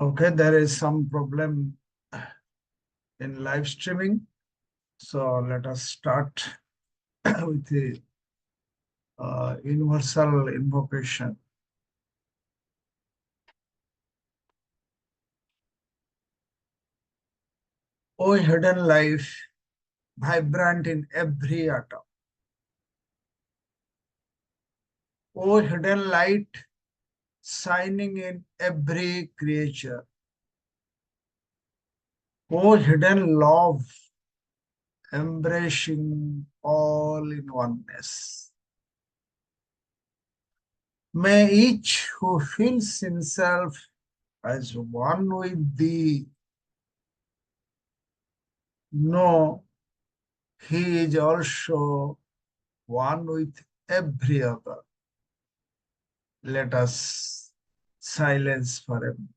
Okay, there is some problem in live streaming. So let us start with the universal invocation. O hidden life, vibrant in every atom. O hidden light, shining in every creature. O hidden love, embracing all in oneness. May each who feels himself as one with thee know he is also one with every other. Let us silence for a moment.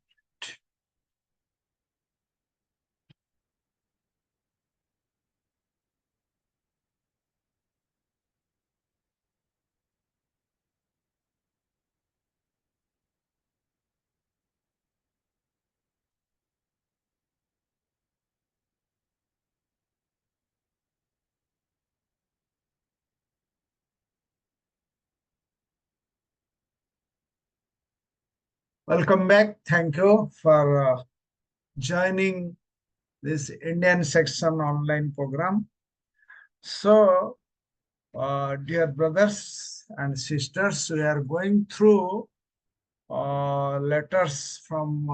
Welcome back. Thank you for joining this Indian section online program. So, dear brothers and sisters, we are going through letters from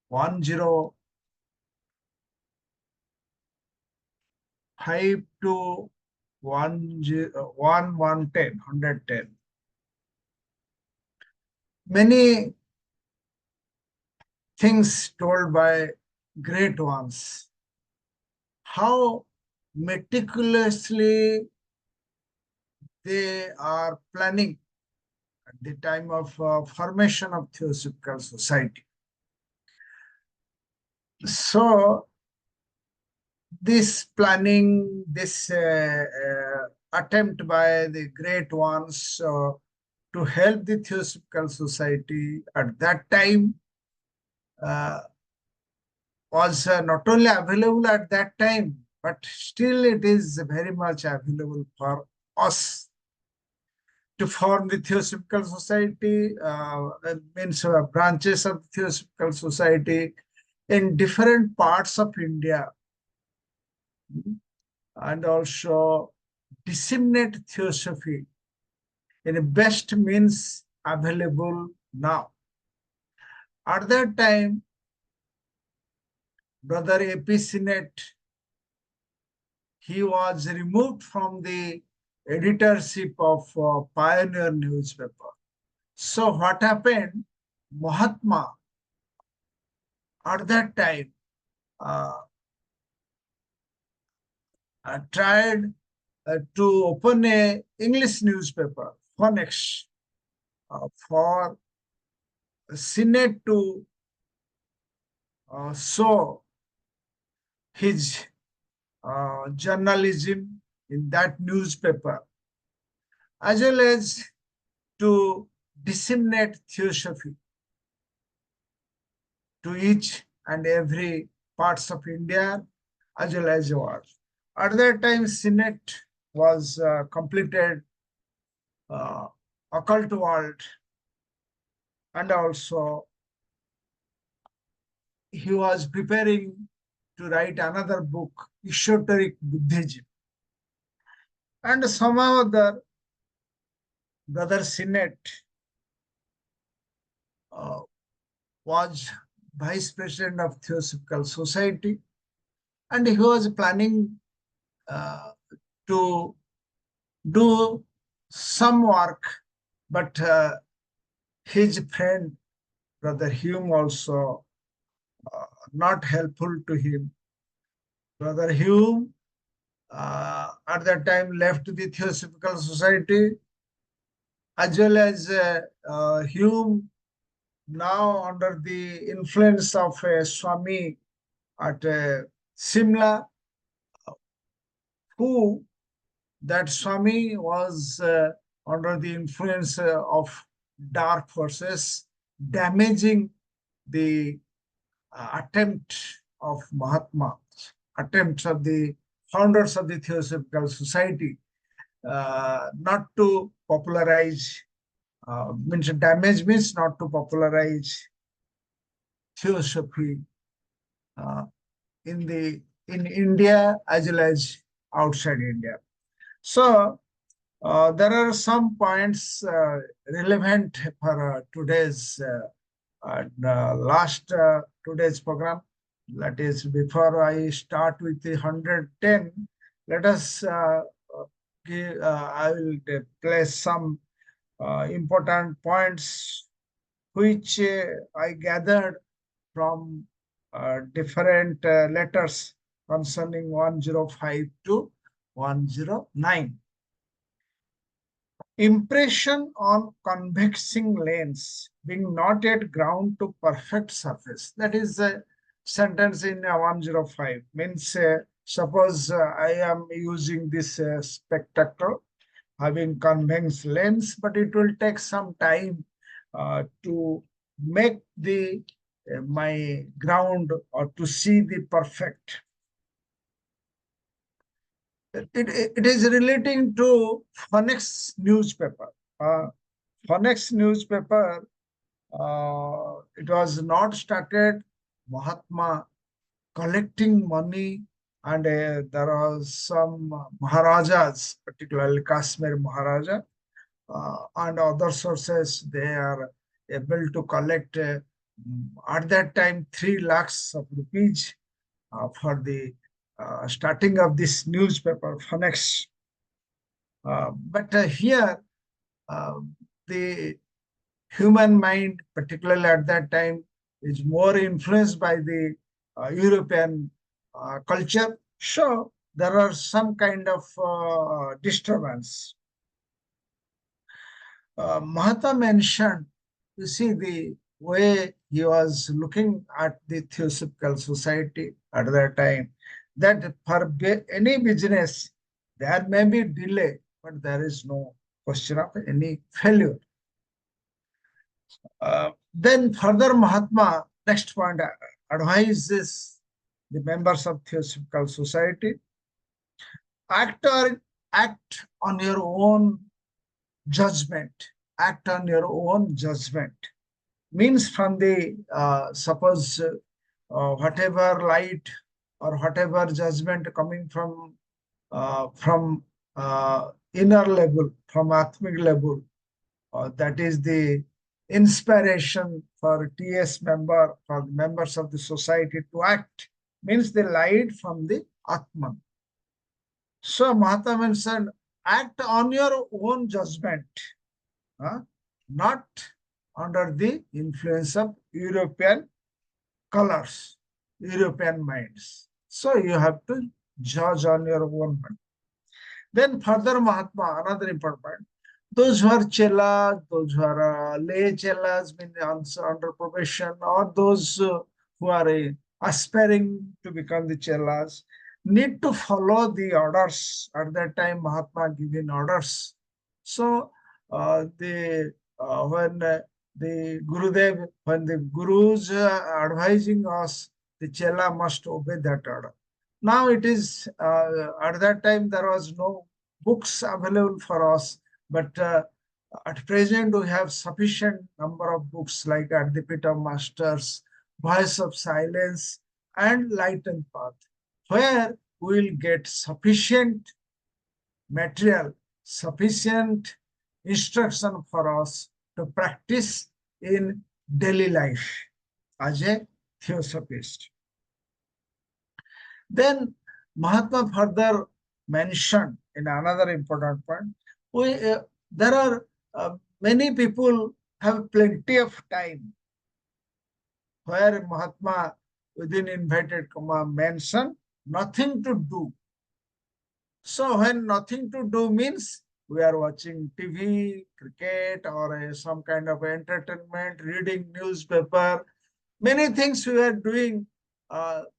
105 to 110. Many things told by great ones. How meticulously they are planning at the time of formation of Theosophical Society. So this planning, this attempt by the great ones to help the Theosophical Society at that time uh, was not only available at that time, but still it is very much available for us to form the Theosophical Society, means branches of the Theosophical Society in different parts of India, and also disseminate Theosophy in the best means available now. At that time, Brother A.P. Sinnett, he was removed from the editorship of Pioneer newspaper. So what happened? Mahatma, at that time, uh, tried to open a English newspaper, Phoenix, for Sinnett to show his journalism in that newspaper, as well as to disseminate Theosophy to each and every parts of India as well as the world. At that time, Sinnett was completed uh, occult world, and also he was preparing to write another book, Esoteric Buddhism. And somehow the Brother Sinnett uh, was vice president of Theosophical Society, and he was planning uh, to do some work, but his friend, Brother Hume, also not helpful to him. Brother Hume, at that time, left the Theosophical Society, as well as Hume, now under the influence of Swami at Simla, who that Swami was under the influence of dark forces, damaging the attempt of Mahatma, attempts of the founders of the Theosophical Society, not to popularize, means damage means not to popularize Theosophy uh, in India as well as outside India. So there are some points relevant for today's last today's program. That is, before I start with the 110, let us give. I will place some important points which I gathered from different letters concerning 105 to 109. Impression on convexing lens being not yet ground to perfect surface. That is a sentence in 105. Means suppose I am using this spectacle having convex lens, but it will take some time to make the my ground or to see the perfect. It is relating to Phoenix newspaper. Phoenix newspaper, it was not started Mahatma collecting money, and there was some Maharajas, particularly Kashmir Maharaja, and other sources, they are able to collect at that time 3 lakhs of rupees for the starting of this newspaper, Phoenix. But here, uh, the human mind, particularly at that time, is more influenced by the European culture. So there are some kind of disturbance. Mahatma mentioned, you see, the way he was looking at the Theosophical Society at that time, that for any business, there may be delay, but there is no question of any failure. Then further Mahatma, next point, advises the members of Theosophical Society, act, or, act on your own judgment. Act on your own judgment. Means from the, suppose whatever light or whatever judgment coming from inner level, from Atmic level, that is the inspiration for TS member, for the members of the society to act, means the light from the Atman. So Mahatma mentioned, act on your own judgment, not under the influence of European colors, European minds. So you have to judge on your own mind. Then further Mahatma, another important point, those who are chelas, those who are lay chelas, mean under probation, or those who are aspiring to become the chelas, need to follow the orders. At that time, Mahatma giving orders. So when the Gurudev, when the Gurus advising us, the chela must obey that order. Now it is, at that time there was no books available for us, but at present we have sufficient number of books like Adipita Masters, Voice of Silence, and Light and Path, where we will get sufficient material, sufficient instruction for us to practice in daily life as a theosophist. Then Mahatma further mentioned in another important point, there are many people have plenty of time, where Mahatma within inverted comma mentioned nothing to do. So when nothing to do means we are watching TV, cricket, or some kind of entertainment, reading newspaper, many things we are doing.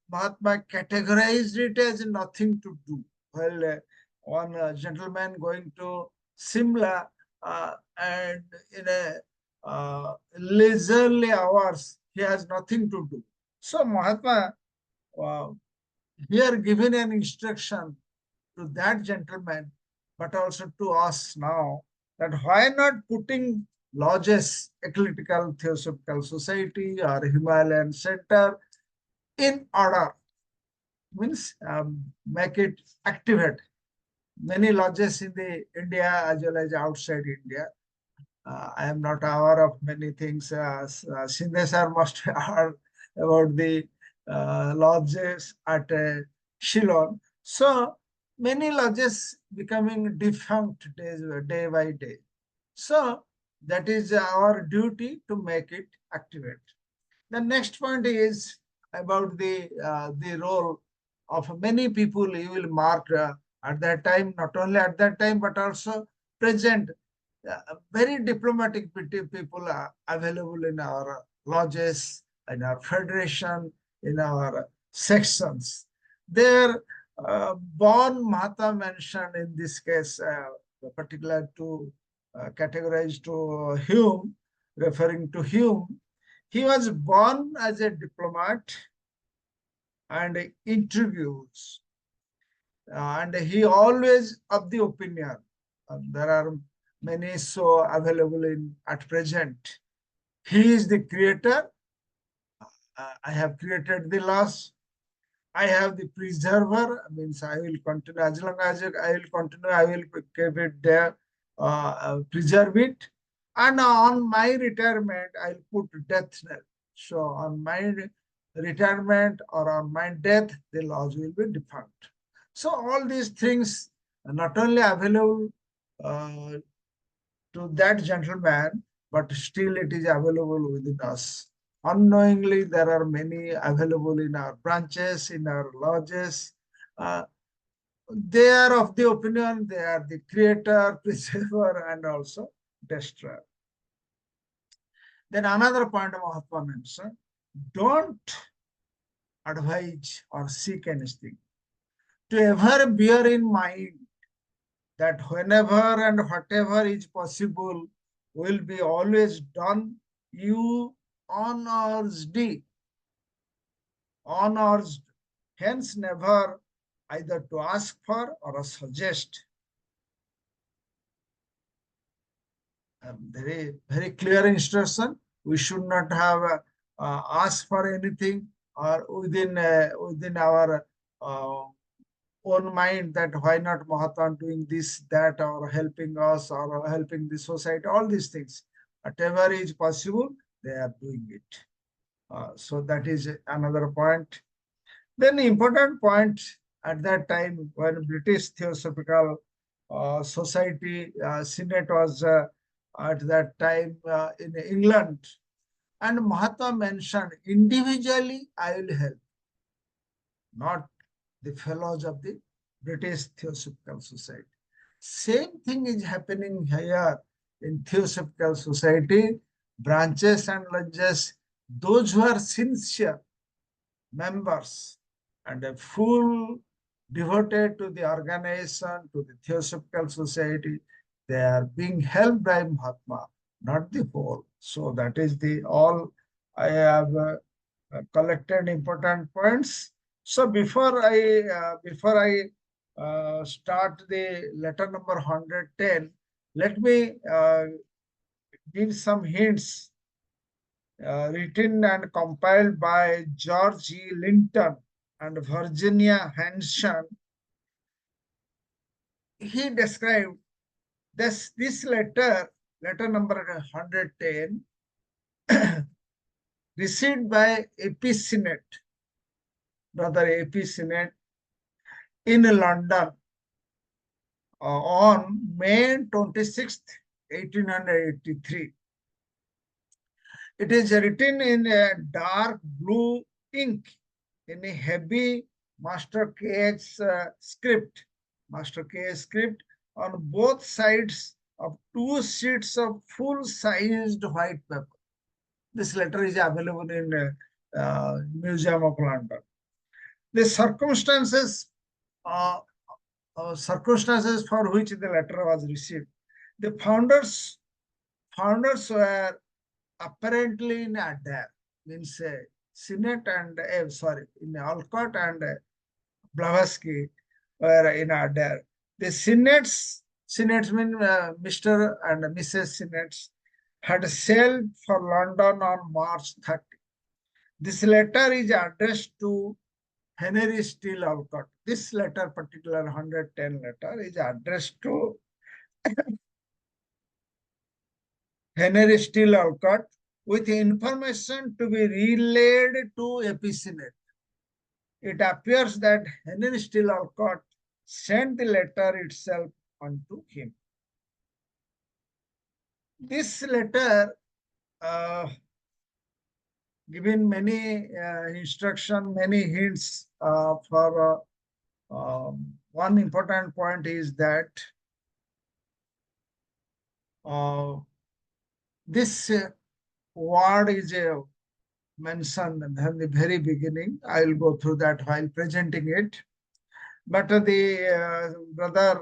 Mahatma categorized it as nothing to do. Well, one gentleman going to Simla, and in a leisurely hours, he has nothing to do. So Mahatma uh, here given an instruction to that gentleman, but also to us now, that why not putting lodges, Ecletical Theosophical Society or Himalayan Center in order, means make it activate. Many lodges in the India as well as outside India. I am not aware of many things. Shinde sir must have heard about the lodges at Shillong. So many lodges becoming defunct day by day. So that is our duty to make it activate. The next point is about the role of many people. You will mark at that time, not only at that time but also present. Very diplomatic people are available in our lodges, in our federation, in our sections. Their born Mahata mentioned in this case, particular to categorized to Hume, referring to Hume. He was born as a diplomat and interviews, and he always of the opinion. There are many so available in at present. He is the creator. I have created the laws. I have the preserver, means I will continue as long as I will continue, I will keep it there, preserve it. And on my retirement, I'll put death knell. So on my retirement or on my death, the laws will be defunct. So all these things are not only available uh, to that gentleman, but still it is available within us. Unknowingly, there are many available in our branches, in our lodges. Uh, they are of the opinion they are the creator, preserver, and also destroyer. Then another point Mahatma mentioned, don't advise or seek anything. To ever bear in mind that whenever and whatever is possible will be always done you unurged, unurged, hence never either to ask for or suggest. Very clear instruction. We should not have asked for anything or within our uh, own mind that why not Mahatma doing this, that, or helping us or helping the society, all these things. Whatever is possible, they are doing it. So that is another point. Then important point at that time when British Theosophical Society Senate was at that time in England, and Mahatma mentioned individually I will help, not the fellows of the British Theosophical Society. Same thing is happening here in Theosophical Society, branches and lodges. Those who are sincere members and a full devoted to the organization, to the Theosophical Society, they are being helped by Mahatma, not the whole. So that is the all I have collected important points. So before I start the letter number 110, let me give some hints written and compiled by George E. Linton and Virginia Hanson. He described this letter number 110, received by AP Senate, brother AP Senate in London on May 26th, 1883. It is written in a dark blue ink in a heavy Master KH script, Master KH script on both sides of two sheets of full-sized white paper. This letter is available in Museum of London. The uh, circumstances for which the letter was received. The founders were apparently in Adair, means Senate and in Alcott and Blavatsky were in order. The Senates mean Mr. and Mrs. Senates had sailed for London on March 30. This letter is addressed to Henry Steele Alcott. This letter, particular 110 letter, is addressed to Henry Steele Alcott with information to be relayed to AP Senate. It appears that Henry Steele Alcott sent the letter itself unto him. This letter given many instruction, many hints for one important point is that this word is mentioned in the very beginning. I will go through that while presenting it. But the brother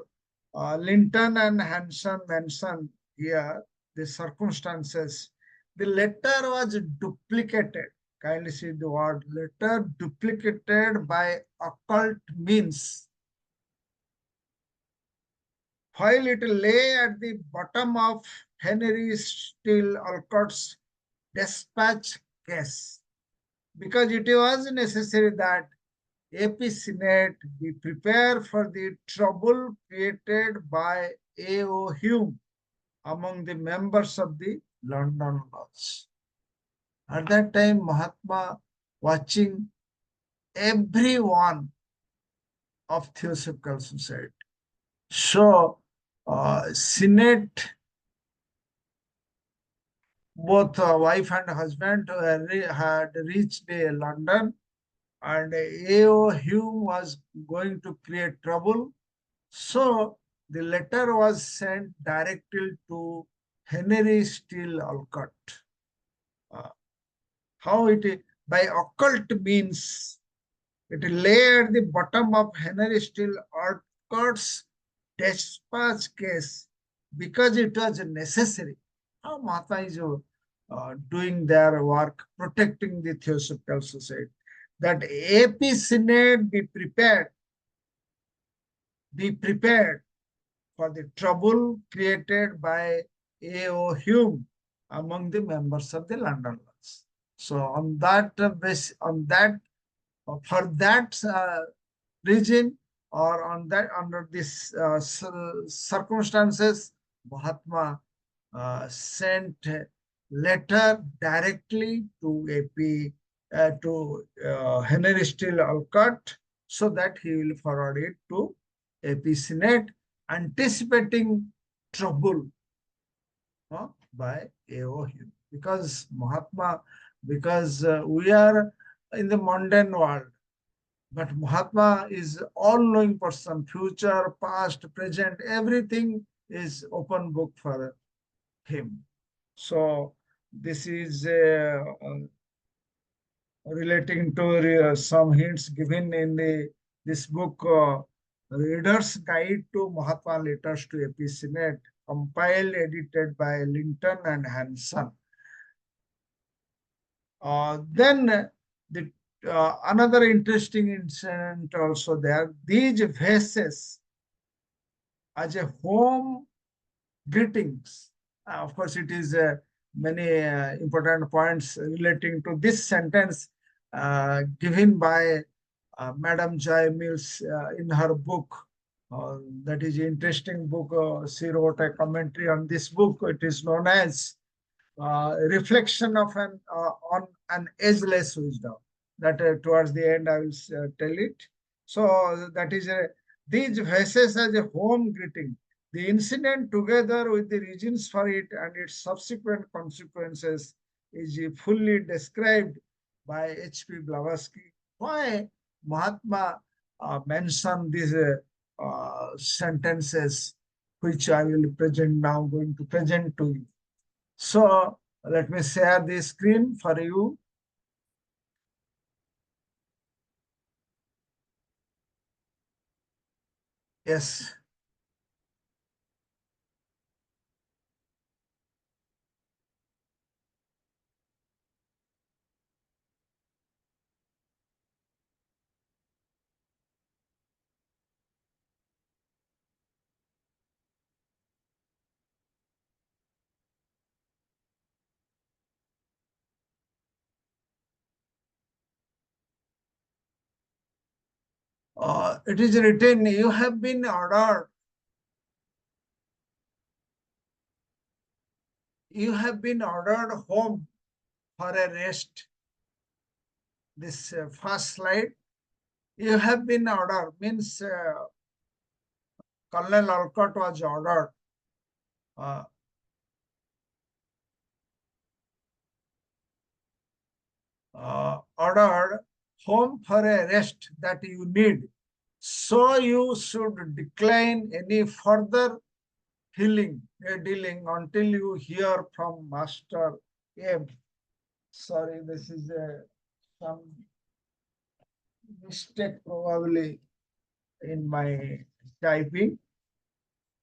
Linton and Hanson mentioned here the circumstances. The letter was duplicated. Kindly see the word letter duplicated by occult means. While it lay at the bottom of Henry Steele Alcott's dispatch case, because it was necessary that AP Senate be prepared for the trouble created by A.O. Hume among the members of the London Lodge. At that time, Mahatma watching every one of Theosophical Society. So, Senate, both wife and husband had reached London, and A.O. Hume was going to create trouble. So the letter was sent directly to Henry Steele Alcott. How it is? By occult means, it lay at the bottom of Henry Steele Alcott's dispatch case because it was necessary. How Mahatma is doing their work, protecting the Theosophical Society. That AP Senate be prepared for the trouble created by A.O. Hume among the members of the London Lodge. So on that for that reason, or on that under this circumstances, Mahatma sent a letter directly to AP Henry Steele Alcott, so that he will forward it to AP Senate, anticipating trouble by A.O. Hume. Because we are in the mundane world, but Mahatma is all-knowing person, future, past, present, everything is open book for him. So this is relating to some hints given in this book, Reader's Guide to Mahatma Letters to AP Senate, compiled, edited by Linton and Hanson. Then the another interesting incident also there. These vases as a home greetings. Of course, it is many important points relating to this sentence given by Madam Joy Mills in her book. That is an interesting book. She wrote a commentary on this book. It is known as Reflection of on an Ageless Wisdom. That towards the end I will tell it. So that is these verses as a home greeting. The incident, together with the reasons for it and its subsequent consequences, is fully described by H.P. Blavatsky. Why Mahatma mentioned these sentences, which I will present now, going to present to you. So let me share the screen for you. Yes. It is written, you have been ordered, home for a rest. This first slide, you have been ordered means Colonel Olcott was uh, ordered home for a rest that you need. So you should decline any further dealing until you hear from Master M. Sorry, this is some mistake probably in my typing.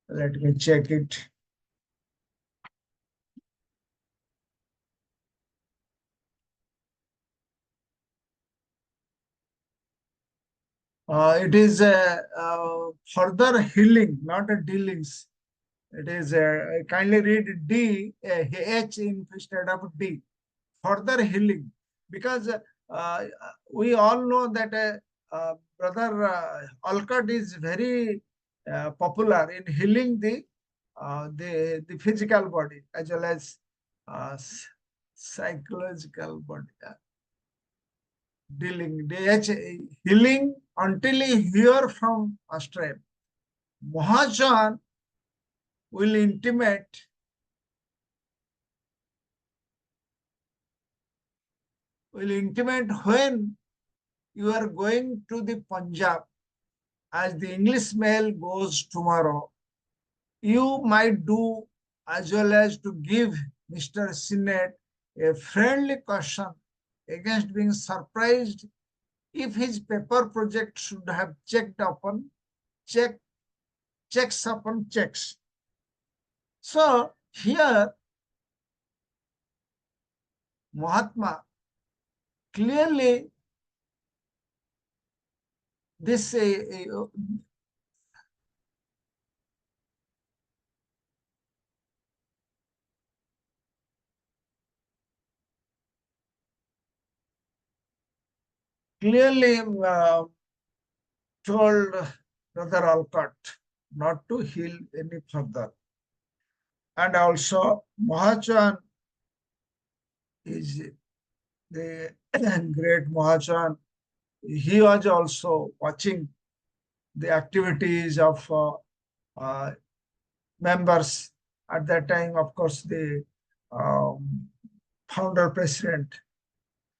Let me check it. It is further healing, not a dealings. It is kindly read D, H instead of D. Further healing, because we all know that Brother Alcott is very popular in healing the physical body as well as uh, psychological body. Dealing, healing until he hear from Master. Mahachan will intimate when you are going to the Punjab, as the English mail goes tomorrow. You might do as well as to give Mr. Sinnett a friendly caution against being surprised if his paper project should have check, checks upon checks. So here Mahatma clearly this clearly told Brother Alcott not to heal any further. And also Mahachan is the great Mahachan. He was also watching the activities of uh, members at that time, of course, the um, founder president.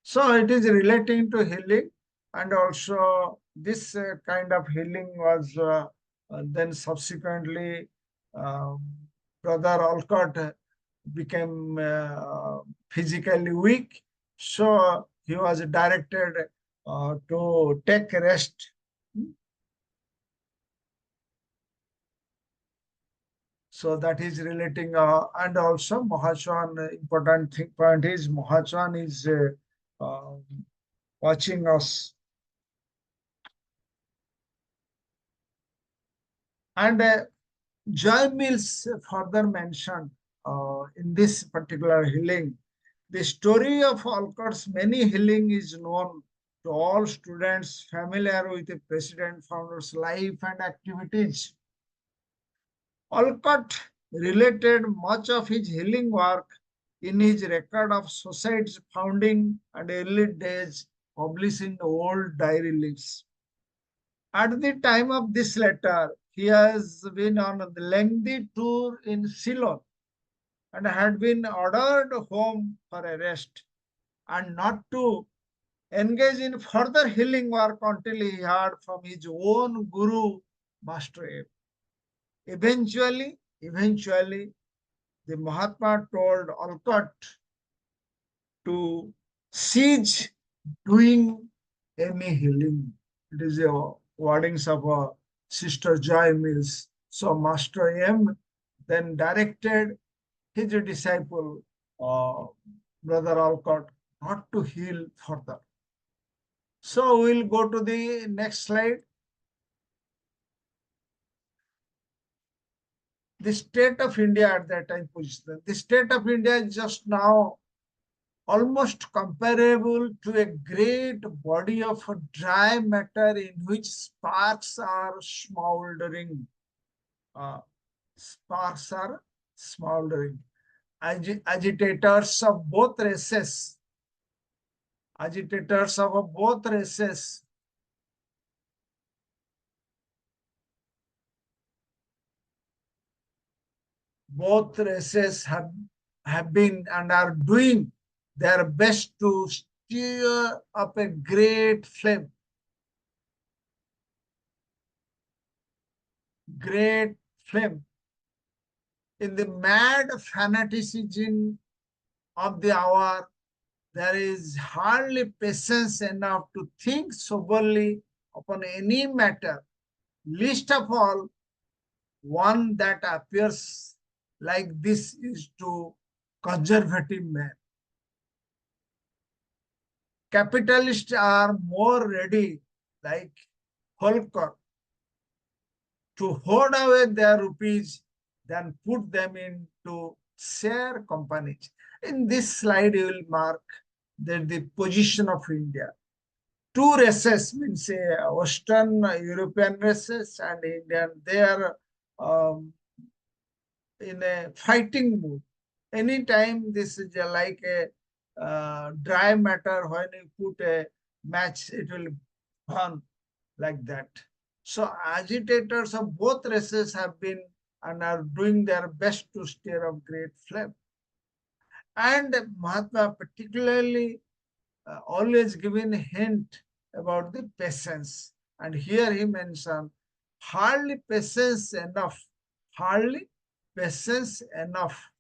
So it is relating to healing, and also this kind of healing was then subsequently um, Brother Alcott became physically weak, so he was directed to take rest. So that is relating, and also Mahachan, important thing, point is Mahachan is watching us. And Joy Mills further mentioned in this particular healing, the story of Alcott's many healing is known to all students familiar with the President Founder's life and activities. Alcott related much of his healing work in his record of society's founding and early days, publishing old diary leaves. At the time of this letter, he has been on a lengthy tour in Ceylon and had been ordered home for a rest and not to engage in further healing work until he heard from his own guru, Master A. Eventually, the Mahatma told Alcott to cease doing any healing. It is a wordings of Sister Joy Mills. So Master M then directed his disciple, uh, Brother Alcott, not to heal further. So we'll go to the next slide. The state of India at that time position. The state of India is just now almost comparable to a great body of dry matter in which sparks are smoldering. Uh, Sparks are smoldering. Agitators of both races, agitators of both races, both races have been and are doing their best to stir up a great flame. In the mad fanaticism of the hour, there is hardly patience enough to think soberly upon any matter, least of all one that appears like this is to conservative men. Capitalists are more ready, like Holker, to hoard away their rupees than put them into share companies. In this slide, you will mark that the position of India. Two races, means Western European races and Indian, they are um, in a fighting mood. Anytime this is like a dry matter, when you put a match, it will burn like that. So agitators of both races have been and are doing their best to stir up great flame. And Mahatma particularly always giving a hint about the patience. And here he mentioned hardly patience enough, hardly patience enough,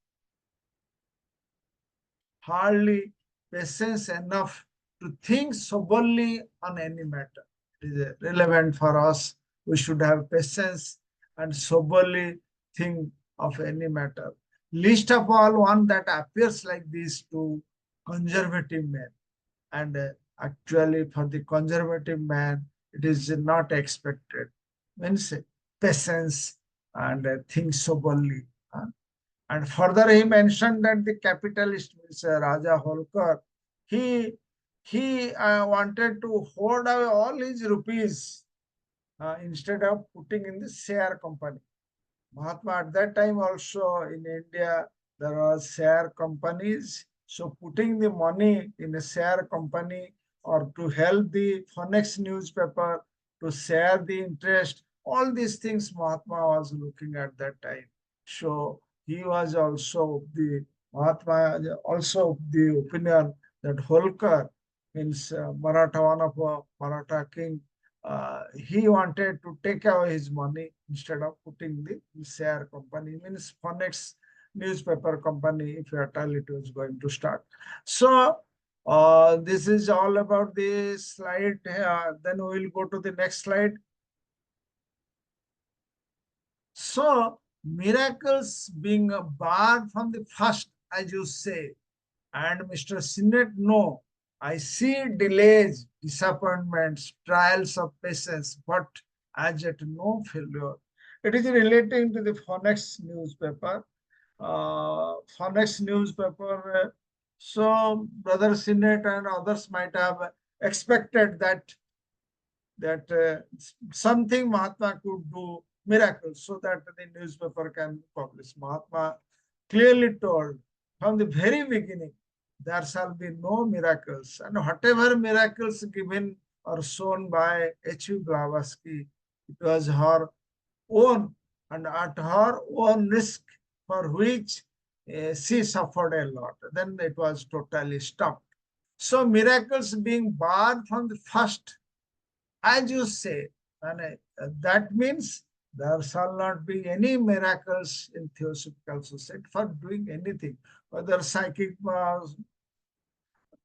hardly patience enough to think soberly on any matter. It is relevant for us. We should have patience and soberly think of any matter. Least of all, one that appears like this to conservative men. And actually, for the conservative man, it is not expected. Means patience and think soberly. And further, he mentioned that the capitalist, means Raja Holkar, he he wanted to hoard away all his rupees instead of putting in the share company. Mahatma at that time also in India, there are share companies. So putting the money in a share company or to help the Phoenix newspaper to share the interest, all these things Mahatma was looking at that time. So he was also the Mahatma also of the opinion that Holkar means Maratha, one of Maratha king, he wanted to take away his money instead of putting the share company, means Phoenix newspaper company, if at all it was going to start. So this is all about the slide. Then we will go to the next slide. So miracles being barred from the first, as you say, and Mr. Sinnett, no, I see delays, disappointments, trials of patience, but as yet no failure. It is relating to the Phoenix newspaper. Phoenix newspaper. So Brother Sinnett and others might have expected that something Mahatma could do miracles so that the newspaper can publish. Mahatma clearly told from the very beginning there shall be no miracles, and whatever miracles given or shown by H.U. Blavatsky, it was her own and at her own risk, for which she suffered a lot. Then it was totally stopped. So miracles being barred from the first, as you say, and that means there shall not be any miracles in Theosophical Society for doing anything, whether psychic powers,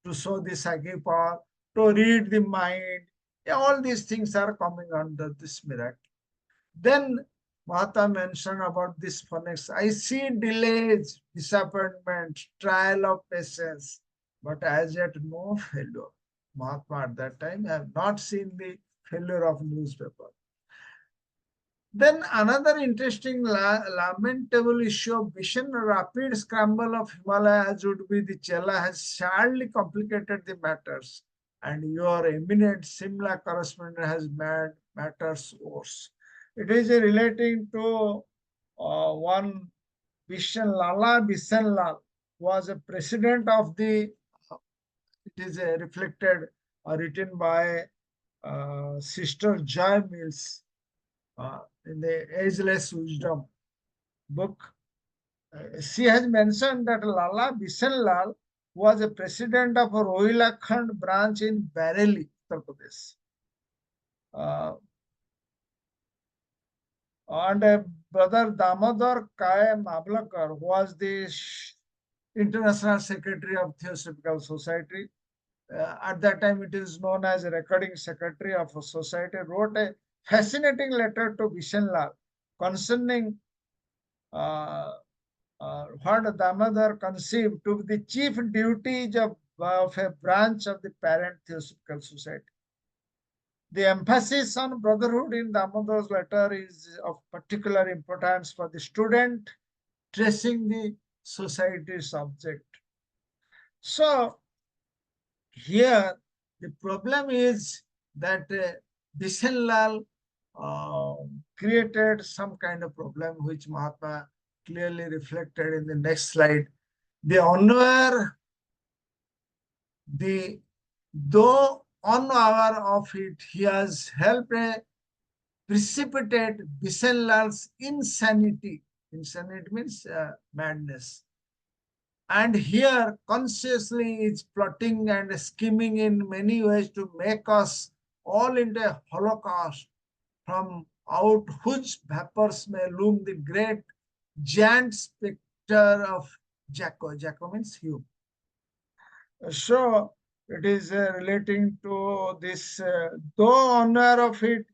to show the psychic power, to read the mind. Yeah, all these things are coming under this miracle. Then Mahatma mentioned about this phonics. I see delays, disappointment, trial of patience, but as yet no failure. Mahatma at that time have not seen the failure of newspaper. Then another interesting lamentable issue of vision rapid scramble of Himalayas would be the Chela has sadly complicated the matters, and your eminent Simla correspondent has made matters worse. It is relating to one Bishan Lala Bishan Lal was a president of the, it is reflected or written by Sister Joy Mills in the Ageless Wisdom book. She has mentioned that Lala Bishan Lal was a president of a Rohilkhand branch in Bareilly, Uttar Pradesh. And brother Damodar Kai Mablakar was the International Secretary of Theosophical Society. At that time, it is known as a recording secretary of a society, wrote a fascinating letter to Bishan Lal concerning what Damodar conceived to be the chief duties of a branch of the parent Theosophical Society. The emphasis on brotherhood in Damodar's letter is of particular importance for the student tracing the society's object. So, here the problem is that Bishan Lal created some kind of problem which Mahatma clearly reflected in the next slide. The honor, the though unaware of it, he has helped precipitate Bishan Lal's insanity. Insanity means madness. And here consciously is plotting and scheming in many ways to make us all into a holocaust, from out whose vapors may loom the great giant spectre of Jacko. Jacko means Hume. So it is relating to this, though honor of it,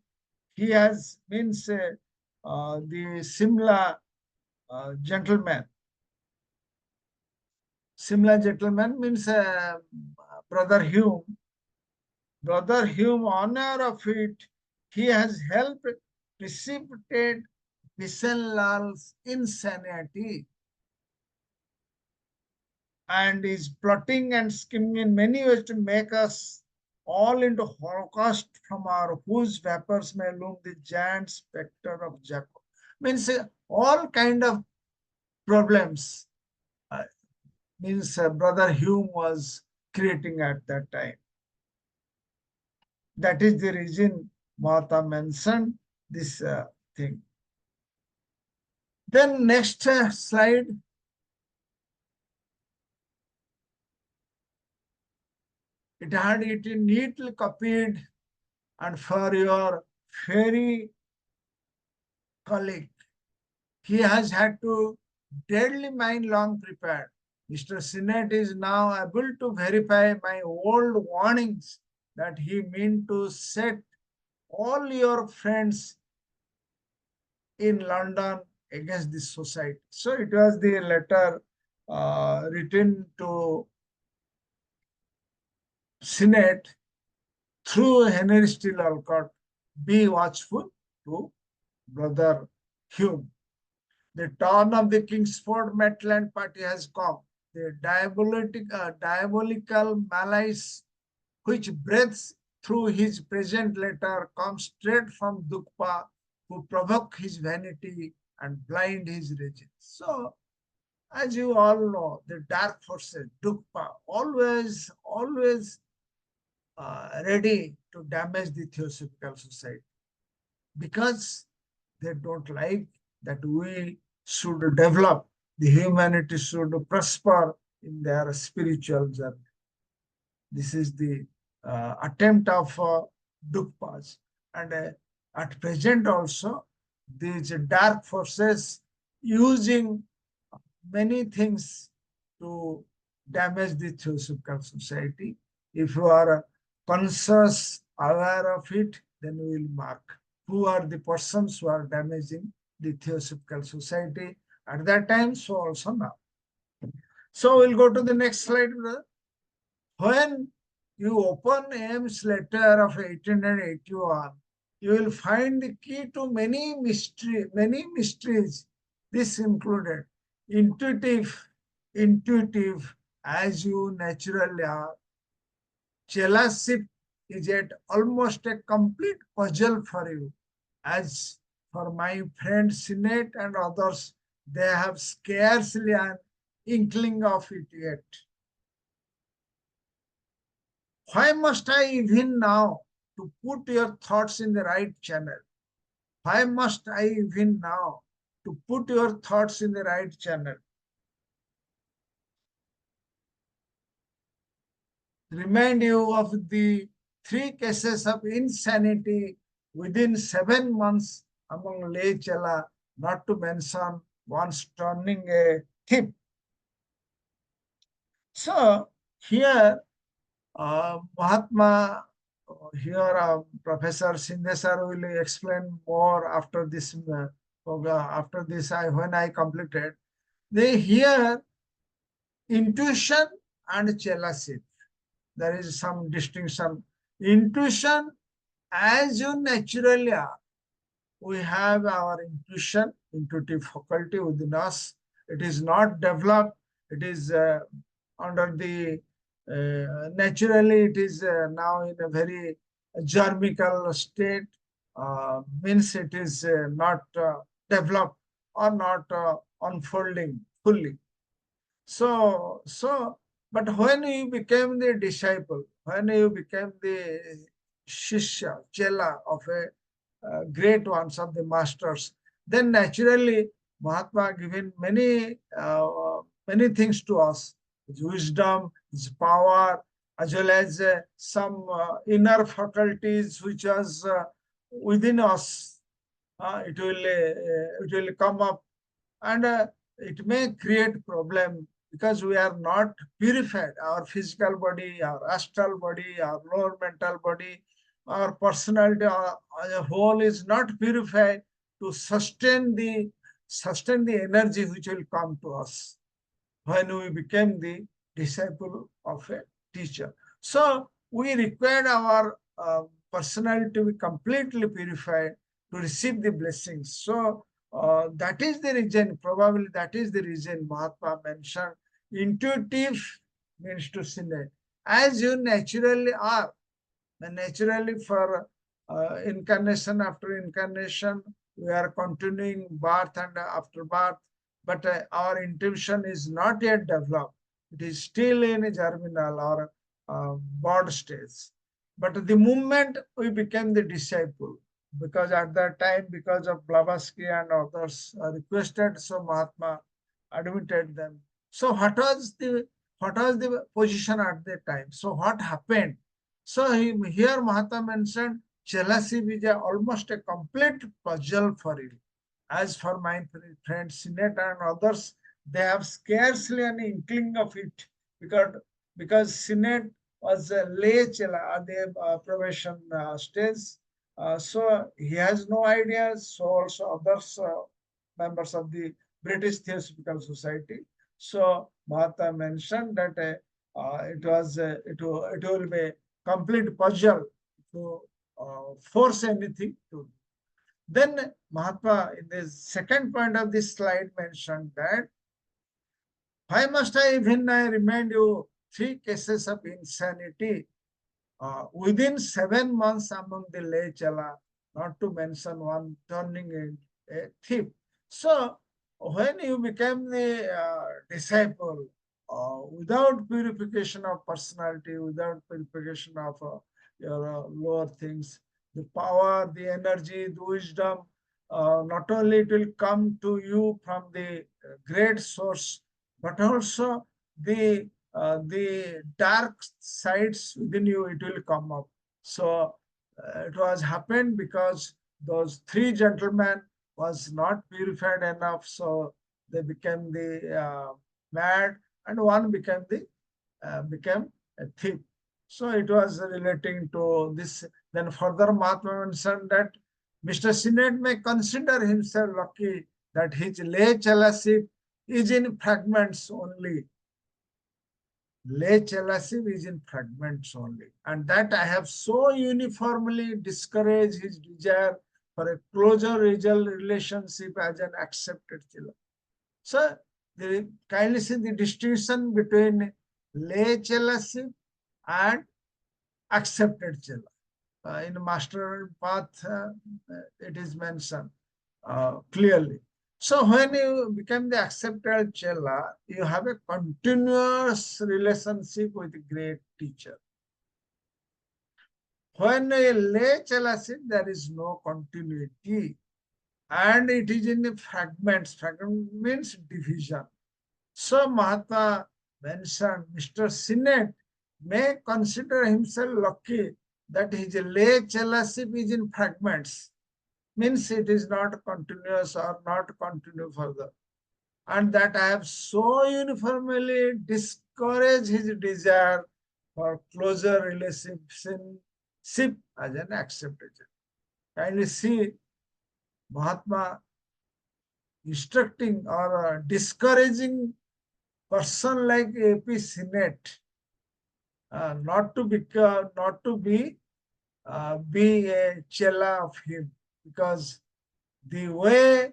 he has means the Simla gentleman. Simla gentleman means Brother Hume. Brother Hume, honor of it, he has helped precipitate Bishan Lal's insanity and is plotting and scheming in many ways to make us all into holocaust, from our whose vapors may loom the giant spectre of Jacob. Means all kind of problems means Brother Hume was creating at that time. That is the reason Mahatma mentioned this thing. Then next slide. It had it neatly copied, and for your fairy colleague, he has had to deadly mind long prepared. Mr. Sinnett is now able to verify my old warnings that he meant to set all your friends in London against this society. So it was the letter written to Sinnett through Henry Steele Alcott. Be watchful to Brother Hume. The turn of the Kingsford Maitland party has come. The diabolical malice which breathes through his present letter comes straight from Dukpa, who provoke his vanity and blind his region. So, as you all know, the dark forces, Dukpa, always ready to damage the Theosophical Society, because they don't like that we should develop, the humanity should prosper in their spiritual journey. This is the attempt of Dukpas. And at present also, these dark forces using many things to damage the Theosophical Society. If you are conscious, aware of it, then we will mark who are the persons who are damaging the Theosophical Society at that time, so also now. So we'll go to the next slide, brother. When you open Ames letter of 1881, you will find the key to many mysteries. This included intuitive, intuitive, as you naturally are. Chelaship is yet almost a complete puzzle for you. As for my friends Sinet and others, they have scarcely an inkling of it yet. Why must I even now to put your thoughts in the right channel? Why must I even now to put your thoughts in the right channel? Remind you of the 3 cases of insanity within 7 months among lay chela, not to mention once turning a thief. So here, Mahatma, Professor Sindesar will explain more after this. After this, when I completed, they hear intuition and chelaship. There is some distinction. Intuition, as you naturally are, we have our intuition, intuitive faculty within us. It is not developed. It is under the naturally. It is now in a very germical state. Means it is not developed or not unfolding fully. But when you became the disciple, when you became the shishya, chela of a great ones of the masters, then naturally Mahatma given many things to us: his wisdom, his power, as well as some inner faculties which was within us. It will come up, and it may create problem because we are not purified. Our physical body, our astral body, our lower mental body, our personality as a whole is not purified to sustain the energy which will come to us when we became the disciple of a teacher. So we require our personality to be completely purified to receive the blessings. So that is the reason, probably that is the reason Mahatma mentioned intuitive means to sin. As you naturally are, and naturally for incarnation after incarnation, we are continuing birth and after birth, but our intuition is not yet developed. It is still in a germinal or bud stage. But the moment we became the disciple, because at that time, because of Blavatsky and others requested, so Mahatma admitted them. So what was the position at that time? So what happened? So here Mahatma mentioned jealousy is almost a complete puzzle for you. As for my friends Sinet and others, they have scarcely an inkling of it because Sinet was a lay chela at the probation stage. So he has no idea. So also others members of the British Theosophical Society. So Mahatma mentioned that it will be complete puzzle to force anything to. Then Mahatma, in the second point of this slide, mentioned that why must I even I remind you 3 cases of insanity within 7 months among the lay chala, not to mention one turning a thief. So when you became the disciple, without purification of personality, without purification of your lower things, the power, the energy, the wisdom, not only it will come to you from the great source, but also the dark sides within you, it will come up. So it was happened because those 3 gentlemen was not purified enough, so they became the mad, and one became a thief. So it was relating to this. Then further Mahatma mentioned that Mr. Sinet may consider himself lucky that his lay chelaship is in fragments only. lay chelaship is in fragments only. And that I have so uniformly discouraged his desire for a closer relationship as an accepted chela. So, kindly see the distinction between lay chelaship and accepted chela. In master path, it is mentioned clearly. So when you become the accepted chela, you have a continuous relationship with the great teacher. When a lay chelaship, there is no continuity, and it is in the fragments. Fragment means division. So Mahatma mentioned Mr. Sinnett may consider himself lucky that his lay chelaship is in fragments, means it is not continuous or not continue further. And that I have so uniformly discouraged his desire for closer relationship as an accepted. Kindly see Mahatma instructing or discouraging person like AP Sinnett not to be a chela of him, because the way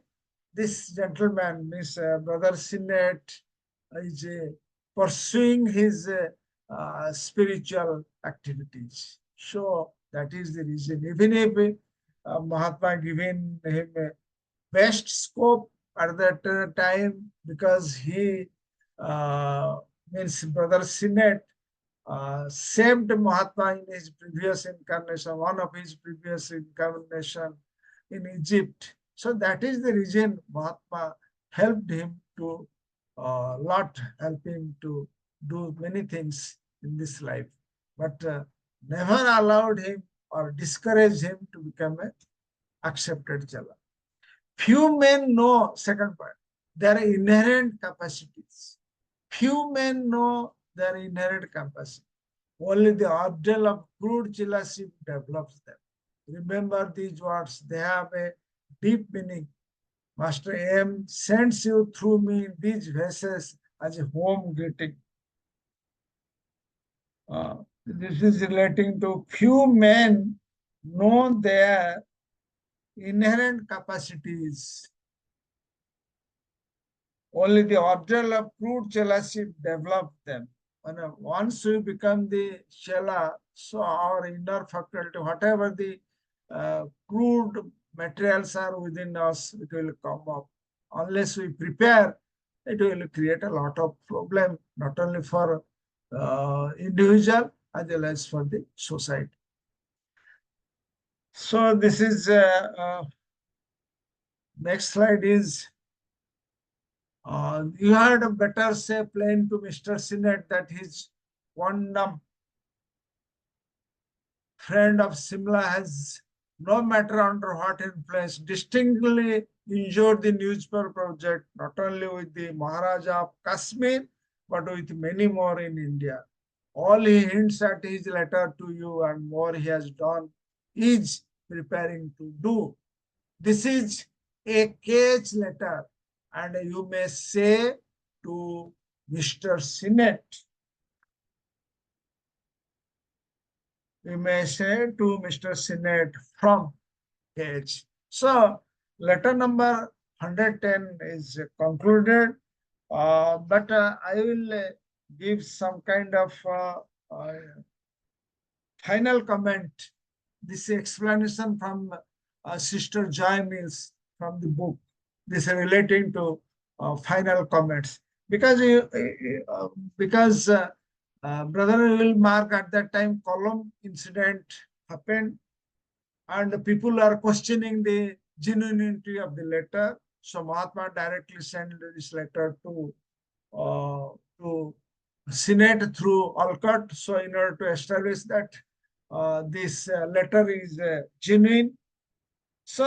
this gentleman, Miss Brother Sinnett, is pursuing his spiritual activities. So that is the reason. Even if Mahatma given him a best scope at that time, because he means Brother Sinnett saved Mahatma in his previous incarnation, one of his previous incarnation in Egypt. So that is the reason Mahatma helped him to help him to do many things in this life, but never allowed him or discouraged him to become a accepted Jala. Few men know, second point, their inherent capacities. Few men know their inherent capacity. Only the ordeal of crude chelaship develops them. Remember these words, they have a deep meaning. Master M sends you through me these verses as a home greeting. This is relating to few men know their inherent capacities. Only the ordeal of crude chelaship develop them. Once we become the chela, so our inner faculty, whatever the crude materials are within us, it will come up. Unless we prepare, it will create a lot of problem, not only for individual as well as for the society. So this is next slide is you had better say plain to Mr. Sinnett that his one friend of Simla has, no matter under what influence, distinctly injured the newspaper project, not only with the Maharaja of Kashmir, but with many more in India. All he hints at his letter to you and more he has done is preparing to do. This is a cage letter, and you may say to Mr. Sinnett, you may say to Mr. Sinnett from cage. So letter number 110 is concluded, but I will give some kind of final comment. This explanation from Sister Joy Mills from the book. This is relating to final comments, because Brother will mark at that time column incident happened, and the people are questioning the genuinity of the letter. So Mahatma directly sent this letter to Senate through Alcott. So in order to establish that this letter is genuine. So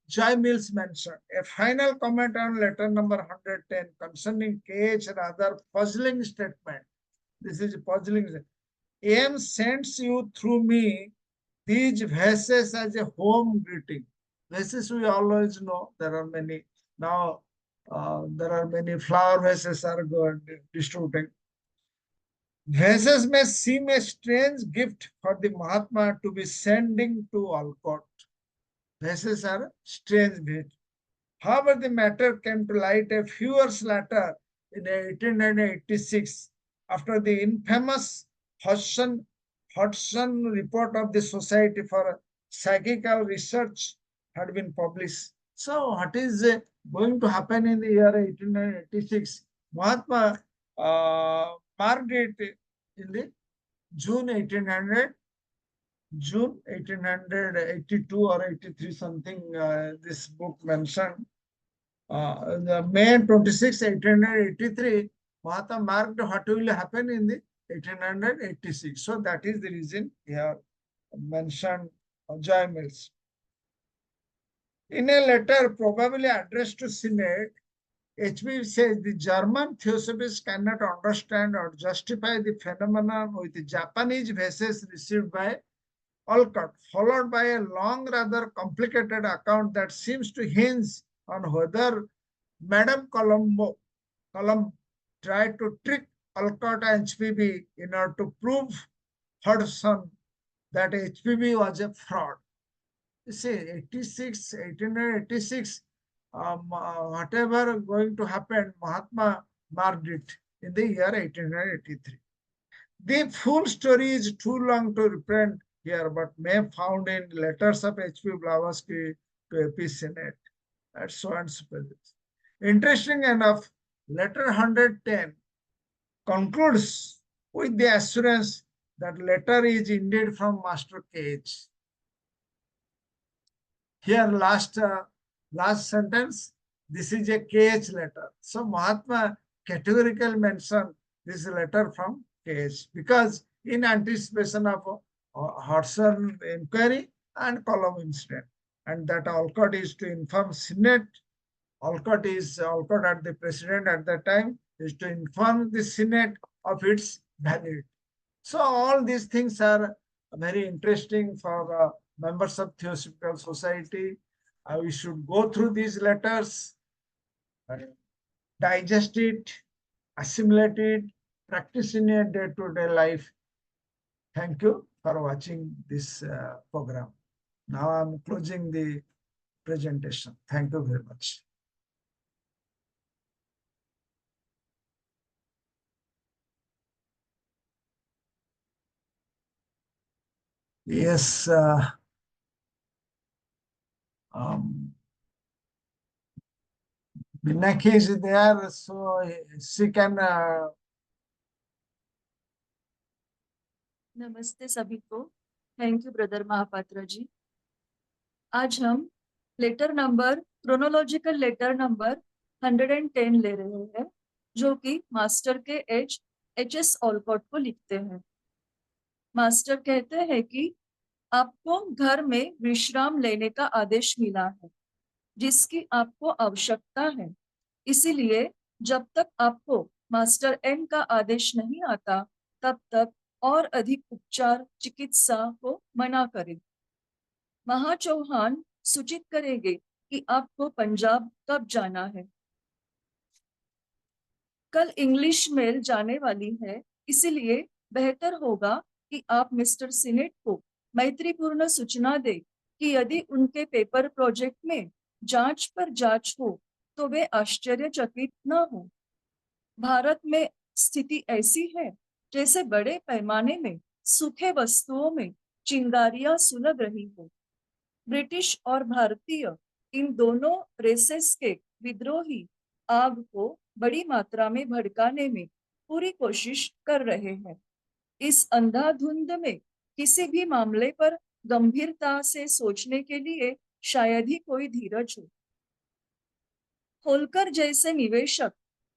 Joy Mills mentioned a final comment on letter number 110 concerning KH and other puzzling statement. This is puzzling. AM sends you through me these verses as a home greeting. Verses we always know there are many. Now there are many flower verses are going distributing. Verses may seem a strange gift for the Mahatma to be sending to Alcott. Verses are strange gift. However, the matter came to light a few years later in 1886 after the infamous Hodgson report of the Society for Psychical Research had been published. So, what is going to happen in the year 1886? Mahatma marked it in the June 1800, June 1882 or 83 something. This book mentioned the May 26, 1883, Mahatma marked what will happen in the 1886. So that is the reason here mentioned Joy Mills. In a letter probably addressed to Senate, HB says the German theosophists cannot understand or justify the phenomenon with the Japanese vases received by Alcott, followed by a long, rather complicated account that seems to hinge on whether Madame Colomb tried to trick Alcott and HPB in order to prove Hodgson that HPB was a fraud. You see, 1886, whatever going to happen, Mahatma marked it in the year 1883. The full story is too long to reprint here, but may found in letters of H.P. Blavatsky to AP Senate at so and so pages. Interesting enough, letter 110 concludes with the assurance that letter is indeed from Master K.H. Here, last sentence, this is a K.H. letter. So Mahatma categorically mentioned this letter from K.H. because in anticipation of Hodgson inquiry and Column incident, and that Alcott is to inform Senate. Alcott at the president at that time is to inform the Senate of its validity. So all these things are very interesting for members of Theosophical Society. We should go through these letters, digest it, assimilate it, practice in a day-to-day life. Thank you for watching this program. Now I'm closing the presentation. Thank you very much. Yes, Binaki is there, so she can. नमस्ते सभी को। Thank you brother Mahapatra ji. आज हम letter number chronological letter number 110 ले रहे हैं, जो कि मास्टर के एच.एस. ऑलकॉट को लिखते हैं। मास्टर कहते हैं कि आपको घर में विश्राम लेने का आदेश मिला है, जिसकी आपको आवश्यकता है। इसीलिए जब तक आपको मास्टर एन का आदेश नहीं आता, तब तक और अधिक उपचार चिकित्सा को मना करें। महाचौहान सूचित करेंगे कि आपको पंजाब कब जाना है। कल इंग्लिश मेल जाने वाली है, इसलिए बेहतर होगा कि आप मिस्टर सिनेट को मैत्रीपूर्ण सूचना दें कि यदि उनके पेपर प्रोजेक्ट में जांच पर जांच हो तो वे आश्चर्यचकित न हो। भारत में स्थिति ऐसी है जैसे बड़े पैमाने में सूखे वस्तुओं में चिंगारियां सुलग रही हो। ब्रिटिश और भारतीय इन दोनों रेसेस के विद्रोही आग को बड़ी मात्रा में भड़काने में पूरी कोशिश कर रहे हैं। इस अंधाधुंध में किसी भी मामले पर गंभीरता से सोचने के लिए शायद ही कोई धीरज हो। होलकर जैसे निवेशक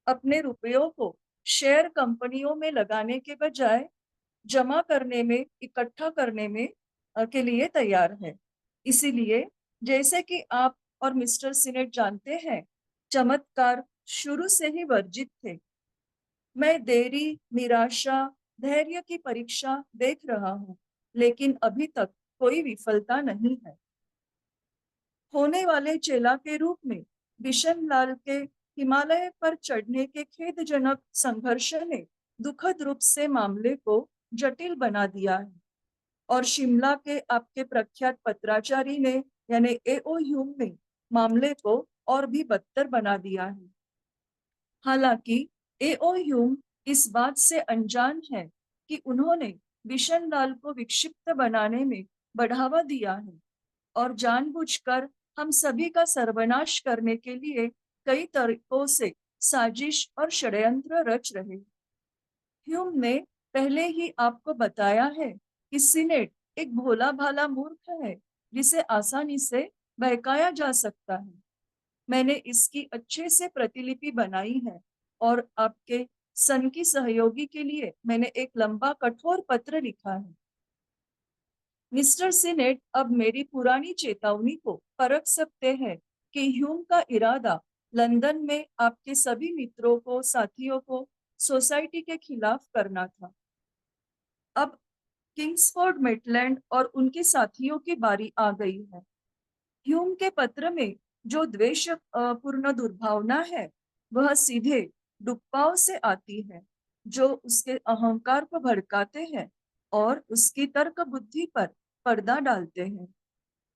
अपने रुपयों को शेयर कंपनियों में लगाने के बजाय जमा करने में, इकट्ठा करने में के लिए तैयार है। इसीलिए जैसे कि आप और मिस्टर सिनेट जानते हैं, चमत्कार शुरू से ही वर्जित थे। मैं देरी, निराशा, धैर्य की परीक्षा देख रहा हूँ, लेकिन अभी तक कोई विफलता नहीं है। होने वाले चेला के रूप में बिशन लाल के हिमालय पर चढ़ने के खेदजनक संघर्ष ने दुखद रूप से मामले को जटिल बना दिया है और शिमला के आपके प्रख्यात पत्राचारी ने यानी एओ ह्यूम ने मामले को और भी बदतर बना दिया है। हालांकि एओ ह्यूम इस बात से अनजान है कि उन्होंने विशनलाल को विक्षिप्त बनाने में बढ़ावा दिया है और जानबूझकर हम सभी का सर्वनाश करने के लिए कई तरीकों से साजिश और षड्यंत्र रच रहे। ह्यूम ने पहले ही आपको बताया है कि सीनेट एक भोला भाला मूर्ख है जिसे आसानी से बहकाया जा सकता है। मैंने इसकी अच्छे से प्रतिलिपि बनाई है और आपके सन की सहयोगी के लिए मैंने एक लंबा कठोर पत्र लिखा है। मिस्टर सीनेट अब मेरी पुरानी चेतावनी को परख सकते हैं कि ह्यूम का इरादा लंदन में आपके सभी मित्रों को साथियों को सोसाइटी के खिलाफ करना था। अब किंग्सफोर्ड मेटलैंड और उनके साथियों की बारी आ गई है। ह्यूम के पत्र में जो द्वेष पूर्ण दुर्भावना है वह सीधे डुप्पाओं से आती है जो उसके अहंकार को भड़काते हैं और उसकी तर्क बुद्धि पर पर्दा डालते हैं।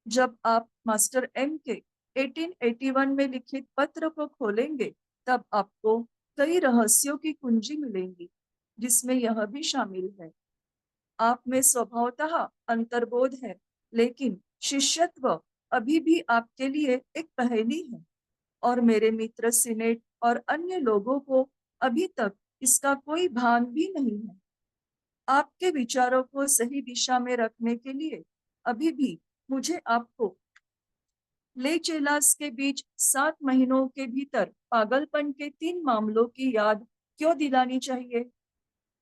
जब आप मास्टर एम के 1881 में लिखित पत्र को खोलेंगे तब आपको कई रहस्यों की कुंजी मिलेंगी जिसमें यह भी शामिल है। आप में स्वभावतः अंतर्बोध है लेकिन शिष्यत्व अभी भी आपके लिए एक पहेली है और मेरे मित्र सीनेट और अन्य लोगों को अभी तक इसका कोई भान भी नहीं है। आपके विचारों को सही दिशा में रखने के लिए अभी भी मुझे आपको ले चेलास के बीच 7 महीनों के भीतर पागलपन के 3 मामलों की याद क्यों दिलानी चाहिए?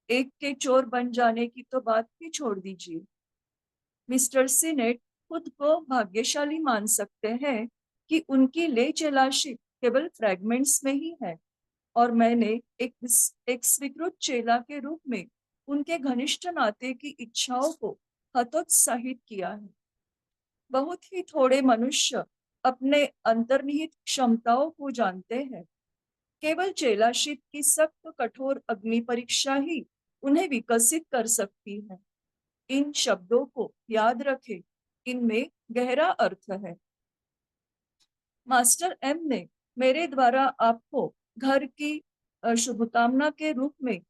एक के चोर बन जाने की तो बात ही छोड़ दीजिए। मिस्टर सीनेट खुद को भाग्यशाली मान सकते हैं कि उनकी ले चेलाशिप केवल फ्रैगमेंट्स में ही है और मैंने एक स्वीकृत चेला के रूप में उनके घनिष्ठ नाते की इच्छाओं को हतोत्साहित किया है। बहुत ही थोड़े मनुष्य अपने अंतर्निहित क्षमताओं को जानते हैं। केवल चेलाशिप की सख्त कठोर अग्नि परीक्षा ही उन्हें विकसित कर सकती है। इन शब्दों को याद रखें, इनमें गहरा अर्थ है। मास्टर एम ने मेरे द्वारा आपको घर की शुभकामना के रूप में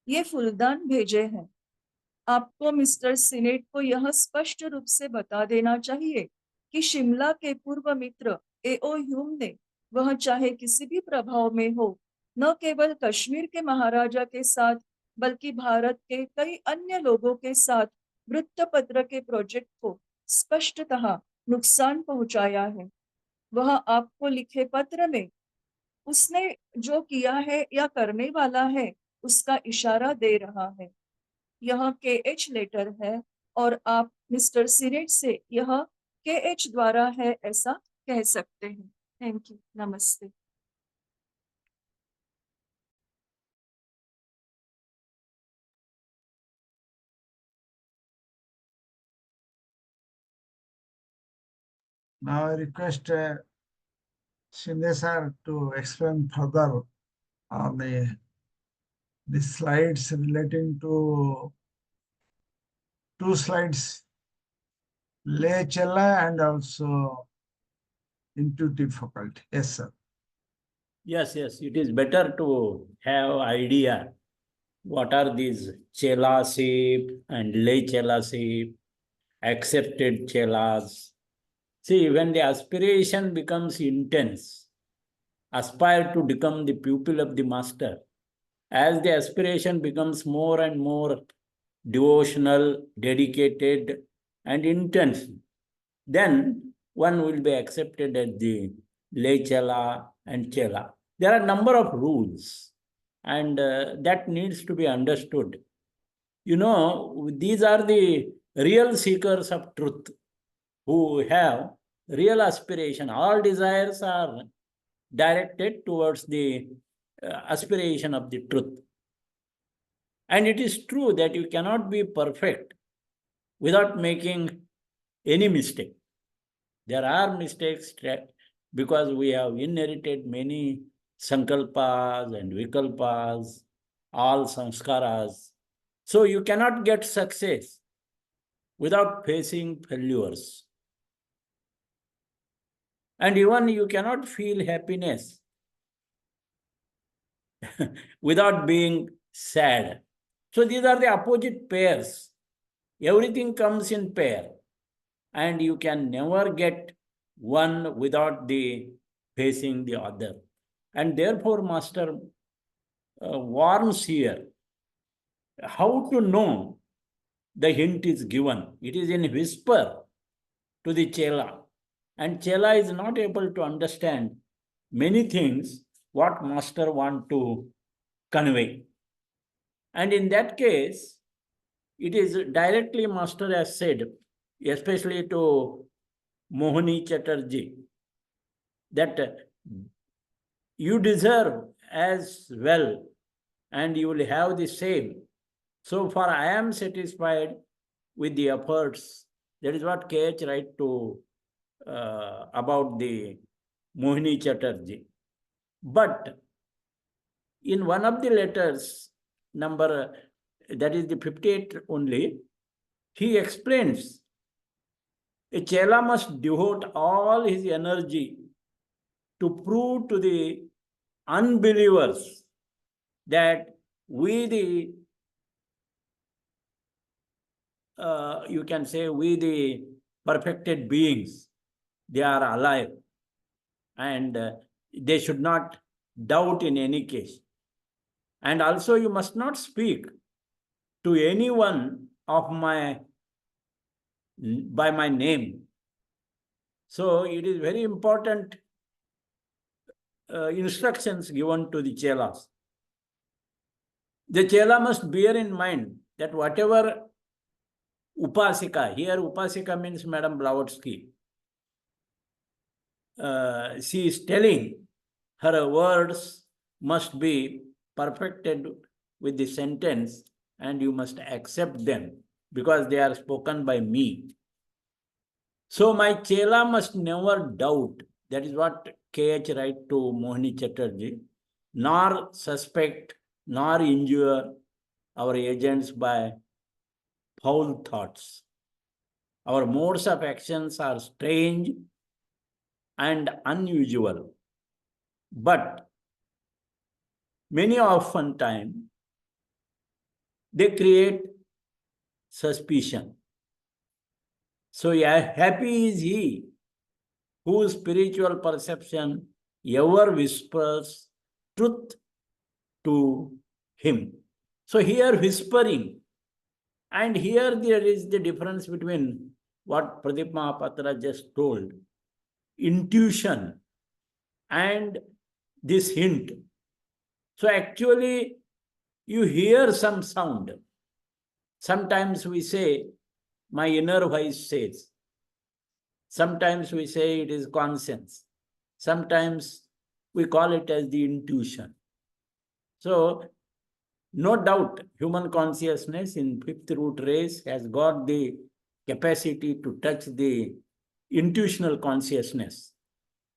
ये फूलदान भेजे हैं। आपको मिस्टर सीनेट को यह स्पष्ट रूप से बता देना चाहिए कि शिमला के पूर्व मित्र एओ ह्यूम ने वह चाहे किसी भी प्रभाव में हो न केवल कश्मीर के महाराजा के साथ बल्कि भारत के कई अन्य लोगों के साथ वृत्तपत्र के प्रोजेक्ट को स्पष्टतः नुकसान पहुंचाया है। वह आपको लिखे पत्र में उसने जो किया है या करने वाला है उसका इशारा दे रहा है। यह KH लेटर है और आप मिस्टर सीनेट से यह KH द्वारा है ऐसा कह सकते हैं। Thank you. नमस्ते। Now I request Shinde sir to explain further on the slides relating to 2 slides, lay chella and also intuitive faculty. Yes, sir. Yes, it is better to have idea what are these chelaship and lay chelaship, accepted chelas. See, when the aspiration becomes intense, aspire to become the pupil of the master. As the aspiration becomes more and more devotional, dedicated, and intense, then one will be accepted as the lay chela and chela. There are a number of rules, and that needs to be understood. You know, these are the real seekers of truth who have real aspiration. All desires are directed towards the aspiration of the truth. And it is true that you cannot be perfect without making any mistake. There are mistakes because we have inherited many sankalpas and vikalpas, all samskaras. So you cannot get success without facing failures. And even you cannot feel happiness without being sad. So these are the opposite pairs. Everything comes in pair, and you can never get one without the facing the other. And therefore, Master warns here how to know the hint is given. It is in whisper to the chela, and chela is not able to understand many things what master want to convey. And in that case, it is directly master has said, especially to Mohini Chatterjee, that you deserve as well and you will have the same. So far, I am satisfied with the efforts. That is what KH write to about the Mohini Chatterjee. But in one of the letters, number that is the 58 only, he explains a chela must devote all his energy to prove to the unbelievers that we the you can say we the perfected beings, they are alive, and they should not doubt in any case. And also you must not speak to anyone of by my name. So it is very important instructions given to the chelas. The chela must bear in mind that whatever upasika, here upasika means Madam Blavatsky, she is telling, her words must be perfected with the sentence and you must accept them because they are spoken by me. So my chela must never doubt. That is what KH write to Mohini Chatterjee, nor suspect, nor injure our agents by foul thoughts. Our modes of actions are strange and unusual, but many often time they create suspicion. So happy is he whose spiritual perception ever whispers truth to him. So here whispering, and here there is the difference between what Pradip Mahapatra just told, intuition and this hint. So actually you hear some sound. Sometimes we say, my inner voice says. Sometimes we say it is conscience. Sometimes we call it as the intuition. So no doubt human consciousness in fifth root race has got the capacity to touch the intuitional consciousness.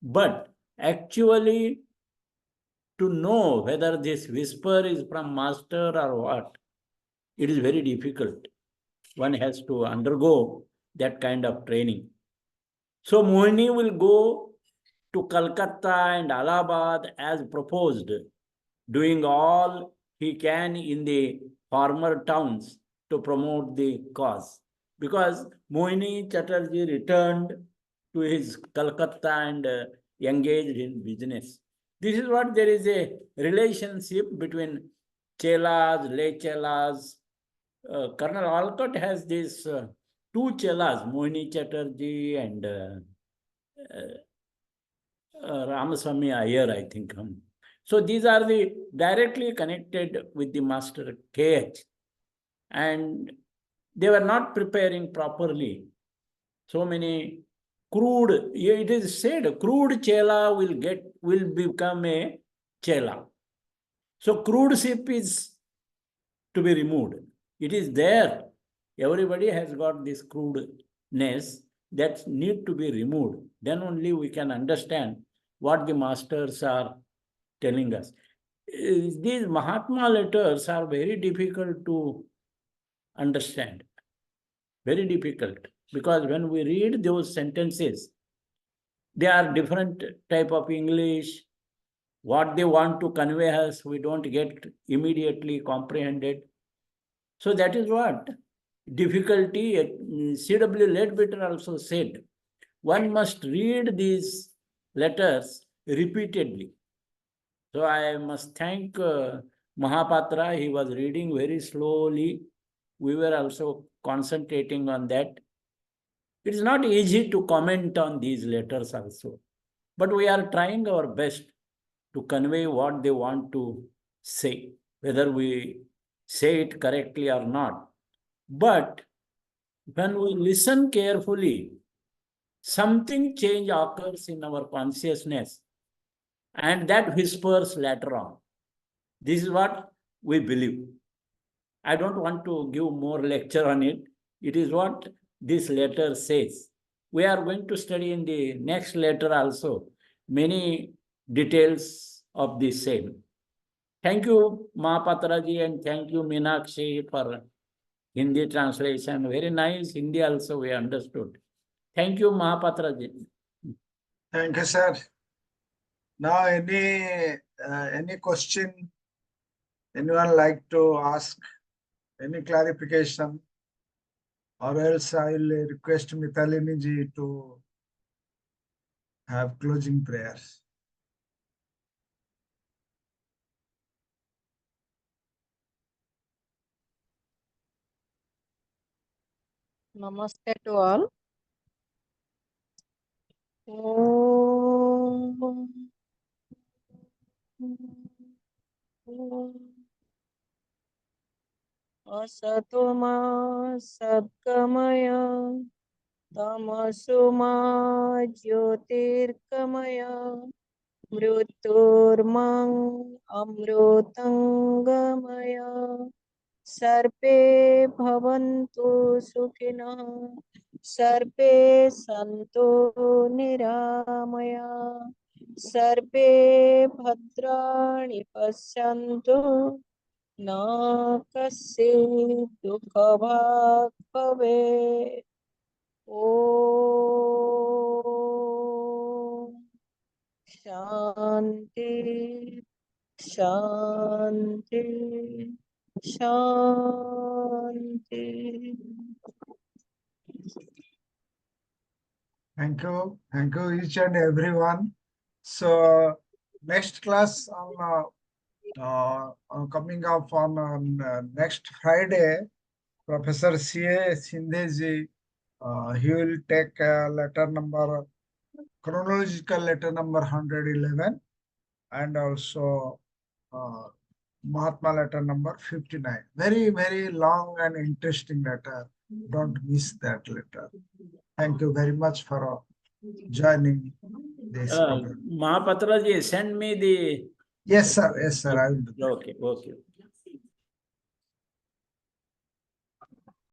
But actually to know whether this whisper is from master or what, it is very difficult. One has to undergo that kind of training. So Mohini will go to Calcutta and Allahabad as proposed, doing all he can in the farmer towns to promote the cause. Because Mohini Chatterjee returned to his Calcutta and engaged in business. This is what there is a relationship between chelas, lay chelas. Colonel Alcott has these two chelas, Mohini Chatterjee and Ramaswamy Iyer, I think. So these are the directly connected with the master KH, and they were not preparing properly. So many crude, it is said, crude chela will become a chela. So crude ship is to be removed. It is there. Everybody has got this crudeness that need to be removed. Then only we can understand what the masters are telling us. these Mahatma letters are very difficult to understand. Very difficult. Because when we read those sentences, they are different type of English. What they want to convey us, we don't get immediately comprehended. So that is what difficulty. C.W. Leadbeater also said, one must read these letters repeatedly. So I must thank Mahapatra. He was reading very slowly. We were also concentrating on that. It is not easy to comment on these letters also, but we are trying our best to convey what they want to say, whether we say it correctly or not. But when we listen carefully, something change occurs in our consciousness, and that whispers later on. This is what we believe. I don't want to give more lecture on it. It is what this letter says. We are going to study in the next letter also many details of the same. Thank you, Mahapatra ji, and thank you, Meenakshi, for Hindi translation. Very nice. Hindi also we understood. Thank you, Mahapatra ji. Thank you, sir. Now, any question anyone like to ask? Any clarification? Or else I will request Mithalini ji to have closing prayers. Namaste to all. Om. Asato ma sadgamaya tamaso ma jyotirgamaya mruturmang amrutangamaya sarve bhavantu sukhinah sarve santu niramaya sarve bhadrani pashyantu na kasyid dukhabhag bhavet. Om Shanti Shanti Shanti. Thank you each and everyone. So next class on coming up on next Friday, Professor C.A. Sindheji, he will take letter number, chronological letter number 111, and also Mahatma letter number 59. Very, very long and interesting letter. Don't miss that letter. Thank you very much for joining this program. Mahapatra ji, send me the. Yes, sir. Yes, sir. I will do that. Okay, okay.